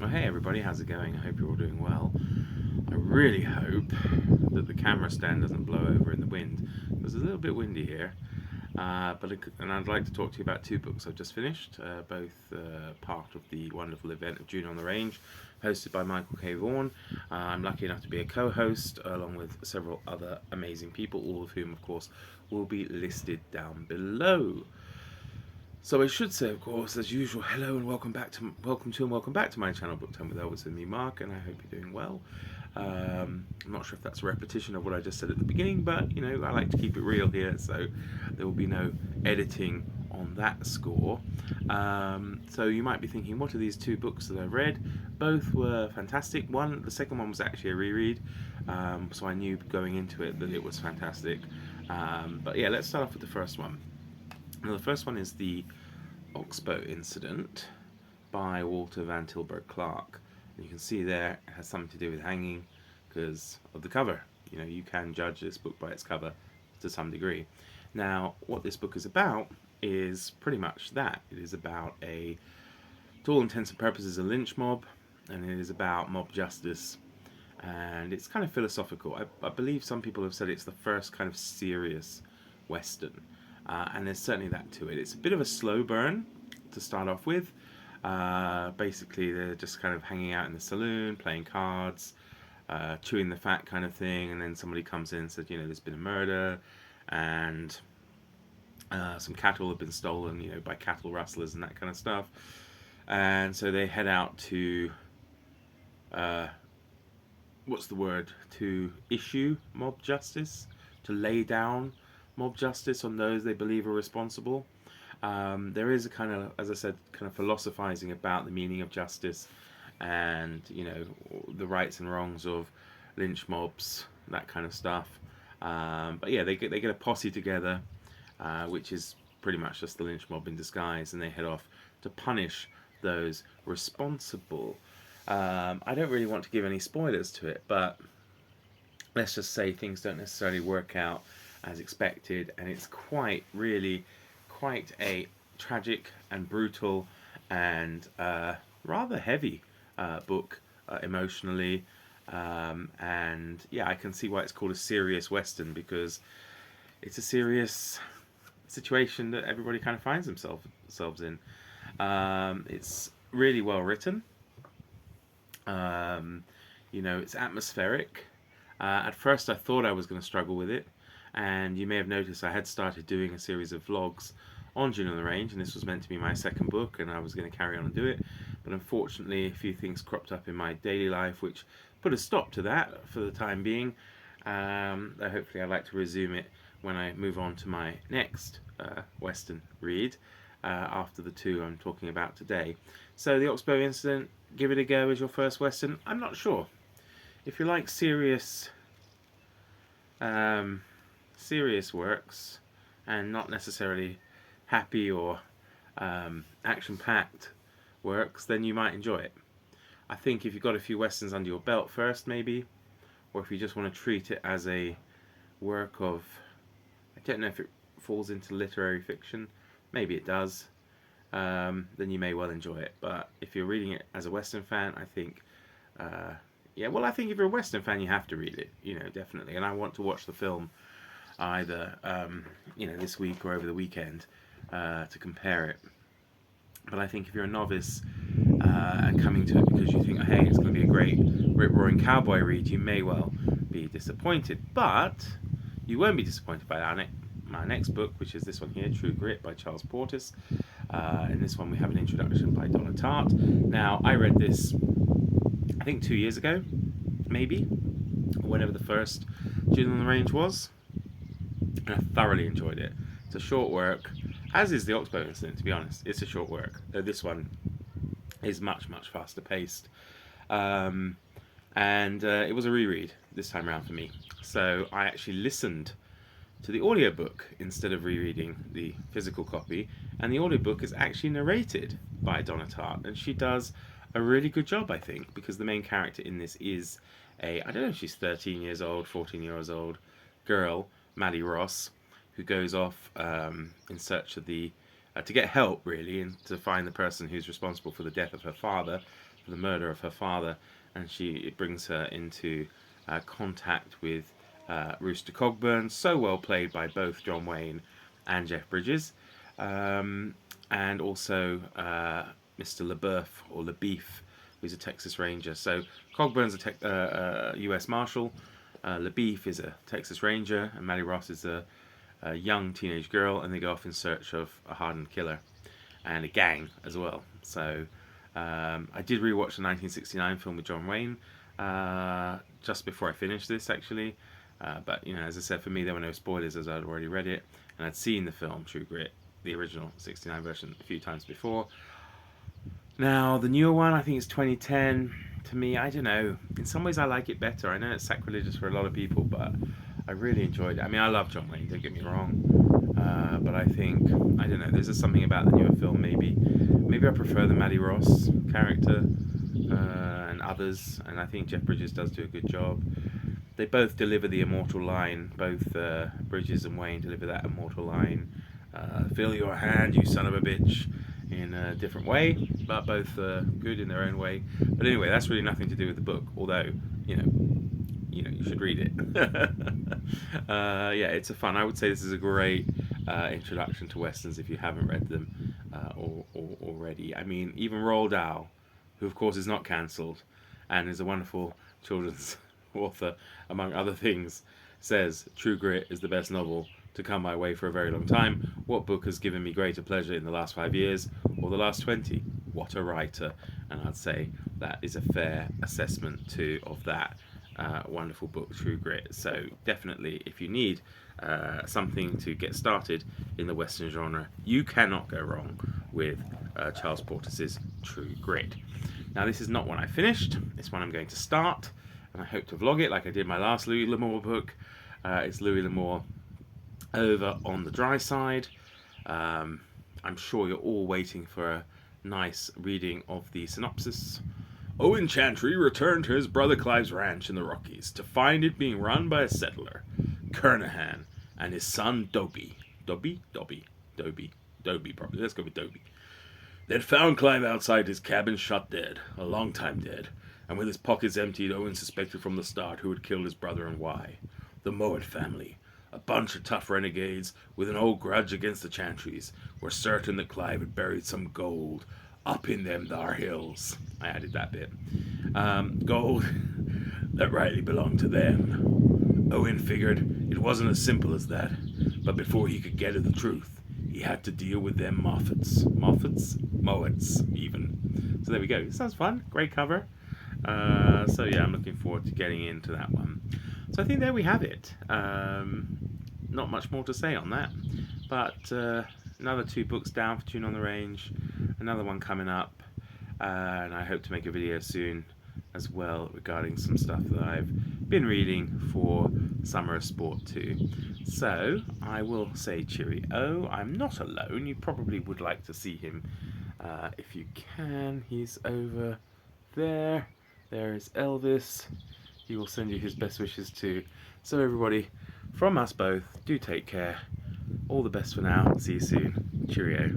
Well, hey everybody, how's it going? I hope you're all doing well. I really hope that the camera stand doesn't blow over in the wind, because it's a little bit windy here. And I'd like to talk to you about two books I've just finished, both part of the wonderful event of June on the Range, hosted by Michael K. Vaughan. I'm lucky enough to be a co-host, along with several other amazing people, all of whom, of course, will be listed down below. So I should say, of course, as usual, hello and welcome back to my channel, Book Time with Elvis and me, Mark, and I hope you're doing well. I'm not sure if that's a repetition of what I just said at the beginning, but you know, I like to keep it real here, so there will be no editing on that score. So you might be thinking, what are these two books that I've read? Both were fantastic. The second one was actually a reread, so I knew going into it that it was fantastic. But yeah, let's start off with the first one. Now, the first one is the Oxbow Incident by Walter Van Tilburg Clark. And you can see there it has something to do with hanging because of the cover. You know, you can judge this book by its cover to some degree. Now, what this book is about is pretty much that. It is about to all intents and purposes, a lynch mob, and it is about mob justice. And it's kind of philosophical. I believe some people have said it's the first kind of serious Western. And there's certainly that to it. It's a bit of a slow burn to start off with. Basically, they're just kind of hanging out in the saloon, playing cards, chewing the fat kind of thing, and then somebody comes in and says, you know, there's been a murder, and some cattle have been stolen, you know, by cattle rustlers and that kind of stuff. And so they head out to, to issue mob justice, to lay down mob justice on those they believe are responsible. There is a kind of, as I said, kind of philosophizing about the meaning of justice and, you know, the rights and wrongs of lynch mobs, that kind of stuff. But yeah, they get a posse together, which is pretty much just the lynch mob in disguise, and they head off to punish those responsible. I don't really want to give any spoilers to it, but let's just say things don't necessarily work out as expected, and it's quite a tragic and brutal and rather heavy book emotionally, and yeah, I can see why it's called a serious Western, because it's a serious situation that everybody kind of finds themselves in. It's really well written. You know, it's atmospheric. At first I thought I was going to struggle with it, and you may have noticed I had started doing a series of vlogs on June on the Range, and this was meant to be my second book, and I was going to carry on and do it, but unfortunately a few things cropped up in my daily life which put a stop to that for the time being. Hopefully I'd like to resume it when I move on to my next Western read, after the two I'm talking about today. So the Oxbow Incident, give it a go as your first Western. I'm not sure. If you like serious works and not necessarily happy or action-packed works, then you might enjoy it. I think if you've got a few westerns under your belt first, maybe, or if you just want to treat it as a work of, I don't know if it falls into literary fiction, maybe it does, then you may well enjoy it. But if you're reading it as a Western fan, I think yeah, well, I think if you're a Western fan, you have to read it, you know, definitely. And I want to watch the film either, you know, this week or over the weekend to compare it. But I think if you're a novice and coming to it because you think, hey, it's going to be a great rip-roaring cowboy read, you may well be disappointed. But you won't be disappointed by my next book, which is this one here, True Grit by Charles Portis. In this one we have an introduction by Donna Tartt. Now, I read this I think 2 years ago, maybe, whenever the first June on the Range was, and I thoroughly enjoyed it. It's a short work, as is the Oxbow Incident, to be honest. It's a short work. This one is much faster paced, and it was a reread this time around for me. So I actually listened to the audiobook instead of rereading the physical copy, and the audiobook is actually narrated by Donna Tartt, and she does a really good job, I think, because the main character in this is I don't know if she's 13 years old, 14 years old, girl, Maddie Ross, who goes off in search of the to get help really, and to find the person who's responsible for the death of her father, for the murder of her father, and it brings her into contact with Rooster Cogburn, so well played by both John Wayne and Jeff Bridges, and also Mr. LeBeouf or LeBeef, who's a Texas Ranger. So Cogburn's a U.S. Marshal, LeBeef is a Texas Ranger, and Maddie Ross is a young teenage girl, and they go off in search of a hardened killer and a gang as well. So I did rewatch the 1969 film with John Wayne just before I finished this, actually. But you know, as I said, for me there were no spoilers as I'd already read it, and I'd seen the film True Grit, the original 69 version, a few times before. Now the newer one, I think it's 2010. To me, I don't know. In some ways, I like it better. I know it's sacrilegious for a lot of people, but I really enjoyed it. I mean, I love John Wayne. Don't get me wrong, but I think, I don't know. There's just something about the newer film. Maybe I prefer the Maddie Ross character and others, and I think Jeff Bridges does do a good job. They both deliver the immortal line. Both Bridges and Wayne deliver that immortal line. Fill your hand, you son of a bitch, in a different way, but both good in their own way. But anyway, that's really nothing to do with the book, although you should read it. Yeah, it's a fun. I would say this is a great introduction to westerns if you haven't read them already. I mean, even Roald Dahl, who of course is not cancelled and is a wonderful children's author among other things, says True Grit is the best novel to come my way for a very long time. What book has given me greater pleasure in the last 5 years or the last 20? What a writer. And I'd say that is a fair assessment too of that wonderful book, True Grit. So definitely, if you need something to get started in the Western genre, you cannot go wrong with Charles Portis's True Grit. Now, this is not one I finished. It's one I'm going to start, and I hope to vlog it like I did my last Louis L'Amour book. It's Louis L'Amour over on the dry side. I'm sure you're all waiting for a nice reading of the synopsis. Owen Chantry returned to his brother Clive's ranch in the Rockies to find it being run by a settler, Kernahan, and his son Dobie. Dobie probably. Let's go with Dobie. They'd found Clive outside his cabin shot dead, a long time dead, and with his pockets emptied, Owen suspected from the start who had killed his brother and why. The Mowat family, a bunch of tough renegades with an old grudge against the Chantrys, were certain that Clive had buried some gold up in them thar hills. I added that bit. Gold that rightly belonged to them. Owen figured it wasn't as simple as that, but before he could get at the truth, he had to deal with them Moffats, Mowats, even. So there we go. It sounds fun. Great cover. So yeah, I'm looking forward to getting into that one. So I think there we have it. Not much more to say on that, but another 2 books down for Tune on the Range, another one coming up, and I hope to make a video soon as well regarding some stuff that I've been reading for Summer of Sport too. So I will say cheerio. I'm not alone. You probably would like to see him if you can. He's over there. There is Elvis. He will send you his best wishes too. So everybody, from us both, do take care. All the best for now. See you soon. Cheerio.